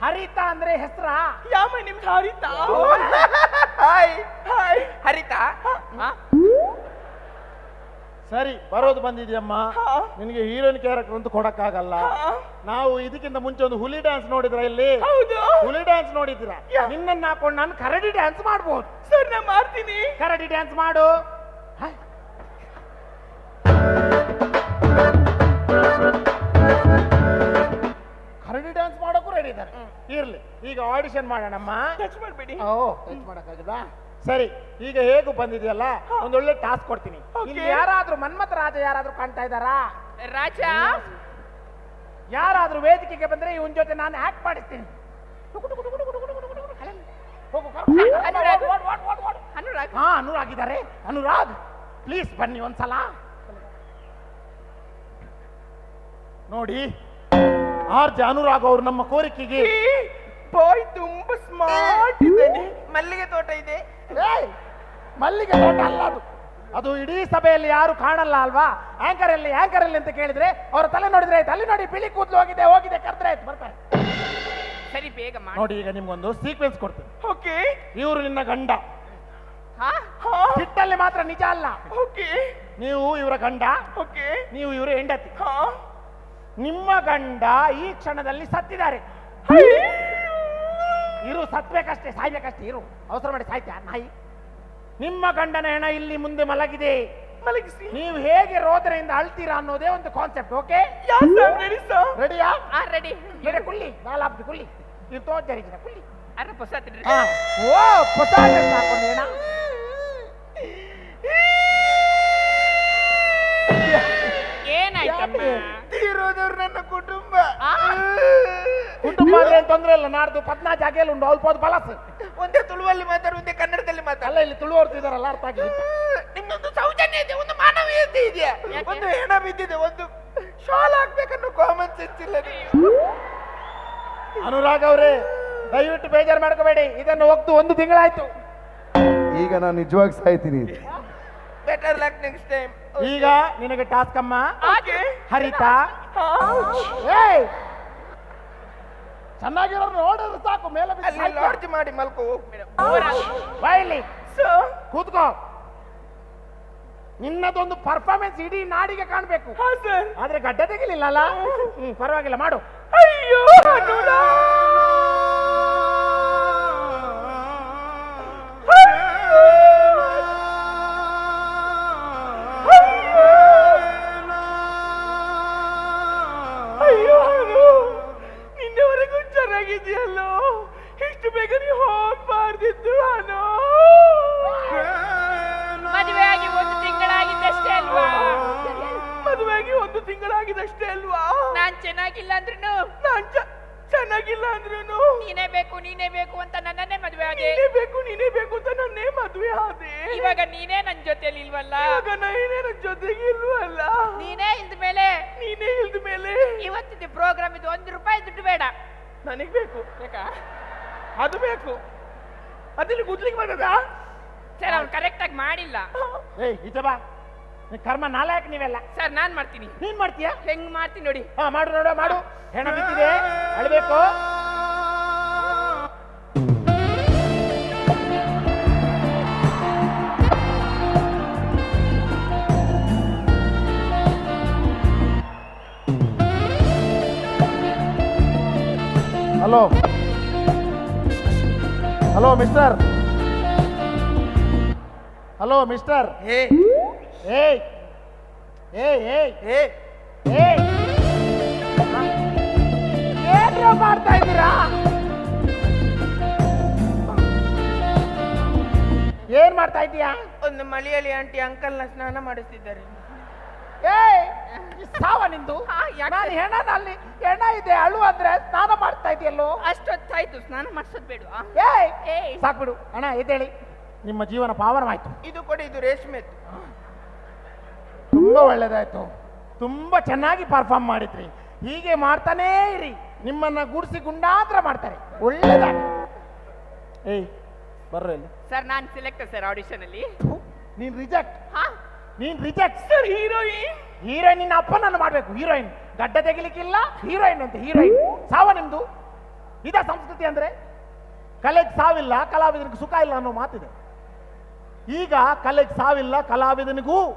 ಹರಿತಾ ಅಂದ್ರೆ ಹೆಸರಾ? Yeah my name Haritha. Hi hi Haritha ಆ? ಸರಿ ಬರೋದು ಬಂದಿದ್ಯಮ್ಮ, ನಿನಗೆ ಹೀರೋಯಿನ್ ಕ್ಯಾರೆಕ್ಟರ್ ಅಂತೂ ಕೊಡಕ್ಕಾಗಲ್ಲ. ನಾವು ಇದಕ್ಕಿಂತ ಮುಂಚೆ ಒಂದು ಹುಲಿ ಡ್ಯಾನ್ಸ್ ನೋಡಿದ್ರ ಇಲ್ಲಿ? ಹೌದು ಹುಲಿ ಡ್ಯಾನ್ಸ್ ನೋಡಿದ್ದೀರಾ? ನಿನ್ನನ್ನ ಹಾಕೊಂಡು ನಾನು ಕರಡಿ ಡ್ಯಾನ್ಸ್ ಮಾಡ್ಬೋದು. ಸರ್ ನಾ ಮಾಡ್ತೀನಿ. ಕರಡಿ ಡ್ಯಾನ್ಸ್ ಮಾಡು. ಹ? ಕರಡಿ ಡ್ಯಾನ್ಸ್ ಮಾಡೋಕ್ಕೂ ರೆಡಿ ಇದ್ದಾರೆ. ಇರ್ಲಿ, ಈಗ ಆಡಿಷನ್ ಮಾಡೋಣಮ್ಮ. ಟಚ್ ಮಾಡಬೇಡಿ. ಓ ಟಚ್ ಮಾಡಕ್ಕಾಗದಾ? ಸರಿ, ಈಗ ಹೇಗೂ ಬಂದಿದೆಯಲ್ಲ, ಒಂದೊಳ್ಳೆ ಟಾಸ್ಕ್ ಕೊಡ್ತೀನಿ. ಇಲ್ಲಿ ಯಾರಾದ್ರೂ ಮನ್ಮಥ ರಾಜ ಯಾರಾದ್ರೂ ಕಾಣ್ತಾ ಇದ್ದಾರಾ? ರಾಜ ಯಾರಾದ್ರೂ ವೇದಿಕೆಗೆ ಬಂದ್ರೆ ಇವನ್ ಜೊತೆ ನಾನು ಆಕ್ಟ್ ಮಾಡಿಸ್ತೀನಿ. ಹೋಗು, ಅನುರಾಗ್. ಓಡ್, ಓಡ್, ಓಡ್, ಓಡ್. ಅನುರಾಗ್ ಹಾ, ಅನುರಾಗ್ ಇದ್ದಾರೆ. ಅನುರಾಗ್ ಪ್ಲೀಸ್ ಬನ್ನಿ ಒಂದ್ಸಲ. ನೋಡಿ, ಆರ್ಜೆ ಅನುರಾಗ್ ಅವರು ನಮ್ಮ ಕೋರಿಕೆಗೆ ಬಾಯ್ ತುಂಬಾ ಸ್ಮಾರ್ಟ್ ಇದ್ದಾನೆ. ಮಲ್ಲಿಗೆ ತೋಟ ಇದೆ. ಏಯ್, ಮಲ್ಲಿಗೆ ತೋಟ ಅಲ್ಲ ಅದು. ಅದು ಇಡೀ ಸಭೆಯಲ್ಲಿ ಯಾರು ಕಾಣಲ್ಲ ಅಲ್ವಾ? ಆಂಕರ್ ಎಲ್ಲಿ ಅಂತ ಕೇಳಿದ್ರೆ ಅವರ ತಲೆ ನೋಡಿದ್ರೆ ಆಯ್ತು. ಅಲ್ಲಿ ನೋಡಿ, ಬಿಳಿ ಕೂದಲು ಹೋಗಿದೆ ಕರೆದ್ರೆ ಆಯ್ತು, ಬರ್ತಾರೆ. ಸರಿ ಬೇಗ ಮಾಡಿ. ನೋಡಿ, ಈಗ ನಿಮ್ಗೊಂದು ಸೀಕ್ವೆನ್ಸ್ ಕೊಡ್ತೀನಿ. ಓಕೆ ಇವರು ನಿನ್ನ ಗಂಡ, ಹಾ ಸಿಟ್ಟಲ್ಲಿ ಮಾತ್ರ ನಿಜ ಅಲ್ಲ. ಓಕೆ ನೀವು ಇವರ ಗಂಡ, ಓಕೆ ನೀವು ಇವರ ಹೆಂಡತಿ. ಹಾ ನಿಮ್ಮ ಗಂಡ ಈ ಕ್ಷಣದಲ್ಲಿ ಸತ್ತಿದ್ದಾರೆ. ಇರು, ಸತ್ಬೇಕಷ್ಟೇ, ಸಾಯ್ಬೇಕಷ್ಟೇ. ಇರು, ಅವಸರ ಮಾಡಿ ಸಾಯ್ತಾ ನಾಯಿ. ನಿಮ್ಮ ಗಂಡನ ಹೆಣ ಇಲ್ಲಿ ಮುಂದೆ ಮಲಗಿದೆ. ಮಲಗಿಸಿ. ನೀವು ಹೇಗೆ ರೋದನೆಯಿಂದ ಅಳ್ತೀರಾ ಅನ್ನೋದೇ ಒಂದು ಕಾನ್ಸೆಪ್ಟ್. ಓಕೆ, ರೆಡಿಯಾ? ಆ ರೆಡಿ ಬೇರೆ ಕುಳ್ಳಿ, ನಾಲಾಪ್ತಿ ಕುಳ್ಳಿ, ನೀವು ತೋಜರಿಜಿನ ಕುಳ್ಳಿ. ಅರ ಪೊಸಾತಿಡ್ರಿ. ಹಾ, ಓ ಹೊಸ ಡ್ರೆಸ್ ಹಾಕೊಂಡು ಹೆಣ. ಏನಾಯ್ತಮ್ಮ? ತೀರೋದವ್ರು ನನ್ನ ಕುಟುಂಬ. ಆ? ಕುಟುಂಬ ಅಂದ್ರೆ ಏನ್ ತೊಂದ್ರೆ ಇಲ್ಲ. ನಾಡ್ದು 14 ಜಾಗೆಯಲ್ಲಿ ಉಂಟು, ಅಲ್ಪ ಬಲಸ್. ಒಂದೇ ತುಳುವಲ್ಲಿ ಮಾತಾಡು, ಒಂದೇ ಕನ್ನಡದಲ್ಲಿ ಮಾತಾಡು. ಅಲ್ಲ, ಇಲ್ಲಿ ತುಳುವರ್ತಿದಾರಲ್ಲ, ಅರ್ಥ ಆಗಿ. ನಿಮ್ಮೊಂದು ಸೌಜನ್ಯ ಇದೆ, ಒಂದು ಮಾನವೀಯತೆ ಇದೆಯಾ? ಯಾಕೆ? ಒಂದು ಹೆಣ ಬಿದ್ದಿದೆ, ಒಂದು ಶಾಲ್ ಹಾಕ್ಬೇಕನ್ನೋ ಕಾಮನ್ ಸೆನ್ಸ್ ಇಲ್ಲ ನೀವು. ಅನುರಾಗ್ ಅವರೇ, ದಯವಿಟ್ಟು ಬೇಜಾರು ಮಾಡ್ಕೋಬೇಡಿ. ಇದನ್ನು ಹೋಗ್ತು 1 ತಿಂಗಳಾಯ್ತು. ಈಗ ನಾನು ನಿಜವಾಗಿ ಸಾಯ್ತೀನಿ. Better luck next time. ಈಗ ನಿನಗೆ ಟಾಸ್ಕ್ ಅಮ್ಮ. ಓಕೆ ಹರಿತಾ, ಏಯ್, ಚೆನ್ನಾಗಿರೋ ನೋಡಿದ್ರೆ ಸಾಕು. ಮೇಲೆ ಬಿದ್ದು ಅಲ್ಲಿ ಸಾಯ್ತು. ಲಾಡ್ಜ್ ಮಾಡಿ ಮಲ್ಕೋ ಹೋಗು. ಬಾಯಲ್ಲಿ ಸೊ ಕೂತ್ಕೋ. ನಿನ್ನದೊಂದು ಪರ್ಫಾರ್ಮೆನ್ಸ್ ಇಡೀ ನಾಡಿಗೆ ಕಾಣ್ಬೇಕು. ಹಾ ಸರ್. ಆದ್ರೆ ಗಡ್ಡ ತೆಗಿಲಿಲ್ಲಲ್ಲ? ಪರವಾಗಿಲ್ಲ, ಮಾಡು. ಅಯ್ಯೋ ಅಯ್ಯೋ, ನಿನ್ನೆವರೆಗೂ ಚೆನ್ನಾಗಿದೆಯಲ್ಲೋ, ಇಷ್ಟು ಬೇಗ ನೀವು ಹೋಗ್ಬಾರ್ದಿತ್ತು. ಅನೋ, ಮದುವೆಯಾಗಿ 1 ತಿಂಗಳಾಗಿದ್ದಷ್ಟೇ ಅಲ್ವಾ? ಮದುವೆಯಾಗಿ 1 ತಿಂಗಳಾಗಿದಷ್ಟೇ ಅಲ್ವಾ? ನಾನ್ ಚೆನ್ನಾಗಿಲ್ಲ ಅಂದ್ರೂ ನಾನ್ ಚೆನ್ನಾಗಿಲ್ಲ ಅಂದ್ರೂ ನೀನೇ ಬೇಕು ಅಂತ ನನ್ನನ್ನೇ ಮದುವೆ ಆದೆ. ನೀನೇ ಬೇಕು ಅಂತ ನನ್ನೇ ಮದುವೆ ಆದೆ. ಇವಾಗ ನೀನೇ ನನ್ ಜೊತೆಲಿ ಇಲ್ವಲ್ಲ? ಇವಾಗ ನಾನೇ ನನ್ನ ಜೊತೆಗೆ ಇಲ್ವಲ್ಲ? ನೀನೇ ಇಲ್ದ ಮೇಲೆ ನೀನೇ ಇಲ್ದ ಮೇಲೆ ಇವತ್ತಿನ ಪ್ರೋಗ್ರಾಮ್ ಇದು 1 ರೂಪಾಯಿ ದುಡ್ಡು ಬೇಡ. ನನಗ್ ಬೇಕು. ಬೇಕಾ? ಅದು ಬೇಕು. ಅದಿಲ್ಲಿ ಗುದ್ಲಿಕ್ಕೆ ಬರೋದಾ? ಸರ್, ಅವ್ನು ಕರೆಕ್ಟ್ ಆಗಿ ಮಾಡಿಲ್ಲ. ಏಯ್, ಈಚೆ ಬಾ. ಕರ್ಮ ನಾಲಾಯಕ್ ನೀವೆಲ್ಲ. ಸರ್, ನಾನ್ ಮಾಡ್ತೀನಿ. ನೀನ್ ಮಾಡ್ತೀಯಾ? ಹೆಂಗ್ ಮಾಡ್ತೀನಿ ನೋಡಿ. ಹಾ, ಮಾಡು ನೋಡು, ಮಾಡು. ಹೆಣ ಬಿದ್ದಿದೆ, ಅಳ್ಬೇಕು. Hello hello mister, hello mister. ಏ ಏಯ್ ಏಯ್ ಏಯ್ ಏ ಏಯ್, ಏನ್ರೋ ಮಾಡ್ತಾ ಇದ್ದೀರಾ? ಏನ್ ಮಾಡ್ತಾ ಇದ್ದೀಯಾ? ಒಂದು ಮಲಯಾಳಿ ಆಂಟಿ ಅಂಕಲ್ನ ಸ್ನಾನ ಮಾಡಿಸ್ತಿದ್ದಾರೆ. ಏಯ್, ಈ ಸಾವ ನಿಂದು. ಹಾ, ಯಾಕೆ? ನಾನು ಹೆಣನಲ್ಲಿ ಹೆಣ ಇದೆ ಅಳು ಅಂದ್ರೆ ಸ್ನಾನ ಮಾಡ್ತಾ ಇದೆಯಲ್ಲೋ. ಅಷ್ಟೊತ್ತಾಯ್ತು, ಸ್ನಾನ ಮಾಡ್ಸೋದ್ ಬೇಡ. ಏಯ್, ಏಯ್. ಸಾಕ್ಬಿಡು ಅಣ್ಣ, ಎದ್ದೇಳಿ. ನಿಮ್ಮ ಜೀವನ ಪಾವನವಾಯ್ತು. ಇದು ಕೊಡಿ, ಇದು ರೇಷ್ಮೆದು. ತುಂಬಾ ಒಳ್ಳೇದಾಯ್ತು. ತುಂಬಾ ಚೆನ್ನಾಗಿ ಪರ್ಫಾರ್ಮ್ ಮಾಡಿದ್ರಿ. ಹೀಗೆ ಮಾಡ್ತಾನೇ ಇರಿ. ನಿಮ್ಮನ್ನ ಗುಡಿಸಿ ಗುಂಡಾತ್ರ ಮಾಡ್ತಾರೆ. ಒಳ್ಳೇದಾಗಿ. ಏಯ್, ಬರ್ರಿ ಇಲ್ಲಿ. ಸರ್, ನಾನ್ ಸೆಲೆಕ್ಟ್ ಸರ್ ಆಡಿಷನ್ ಅಲ್ಲಿ. ನೀನ್ ರಿಜೆಕ್ಟ್. ಹಾ, ನೀನ್ ರಿಜೆಕ್ಟ್. ಸರ್, ಹೀರೋಯಿನ್ ಹೀರೋಯಿನ್ ನಿನ್ನ ಅಪ್ಪನನ್ನು ಮಾಡ್ಬೇಕು. ಹೀರೋಯಿನ್ ಗಡ್ಡ ತೆಗಿಲಿಕ್ಕಿಲ್ಲ, ಹೀರೋಯಿನ್ ಅಂತ. ಹೀರೋಯಿನ್ ಸಾವ ನಿಮ್ದು. ಇದ ಸಂಸ್ಕೃತಿ ಅಂದ್ರೆ? ಕಲೆಗೆ ಸಾವಿಲ್ಲ ಕಲಾವಿದನಿಗೆ ಸುಖ ಇಲ್ಲ ಅನ್ನೋ ಮಾತಿದೆ. ಈಗ ಕಲೆಗೆ ಸಾವಿಲ್ಲ ಕಲಾವಿದನಿಗೂ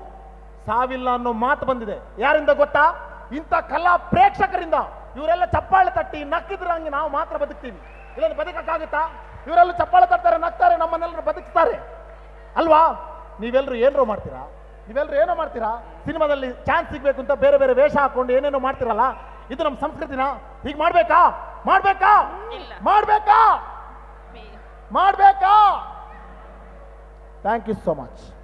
ಸಾವಿಲ್ಲ ಅನ್ನೋ ಮಾತು ಬಂದಿದೆ. ಯಾರಿಂದ ಗೊತ್ತಾ? ಇಂಥ ಕಲಾ ಪ್ರೇಕ್ಷಕರಿಂದ. ಇವರೆಲ್ಲ ಚಪ್ಪಾಳೆ ತಟ್ಟಿ ನಕ್ಕಿದ್ರೆ ಹಂಗೆ ನಾವು ಮಾತ್ರ ಬದುಕ್ತೀವಿ, ಇಲ್ಲೊಂದು ಬದುಕಕ್ಕಾಗುತ್ತಾ? ಇವರೆಲ್ಲ ಚಪ್ಪಾಳೆ ತಟ್ತಾರೆ, ನಗ್ತಾರೆ, ನಮ್ಮನ್ನೆಲ್ಲರೂ ಬದುಕ್ತಾರೆ ಅಲ್ವಾ? ನೀವೆಲ್ಲರೂ ಏನೋ ಮಾಡ್ತೀರಾ, ನೀವೆಲ್ಲರೂ ಏನೋ ಮಾಡ್ತೀರಾ. ಸಿನಿಮಾದಲ್ಲಿ ಚಾನ್ಸ್ ಸಿಗ್ಬೇಕು ಅಂತ ಬೇರೆ ಬೇರೆ ವೇಷ ಹಾಕೊಂಡು ಏನೇನೋ ಮಾಡ್ತಿರಲ್ಲ, ಇದು ನಮ್ಮ ಸಂಸ್ಕೃತಿನ? ಹೀಗೆ ಮಾಡ್ಬೇಕಾ? ಮಾಡ್ಬೇಕಾ? ಇಲ್ಲ. ಮಾಡ್ಬೇಕಾ? ಬಿ- ಮಾಡ್ಬೇಕಾ? Thank you so much.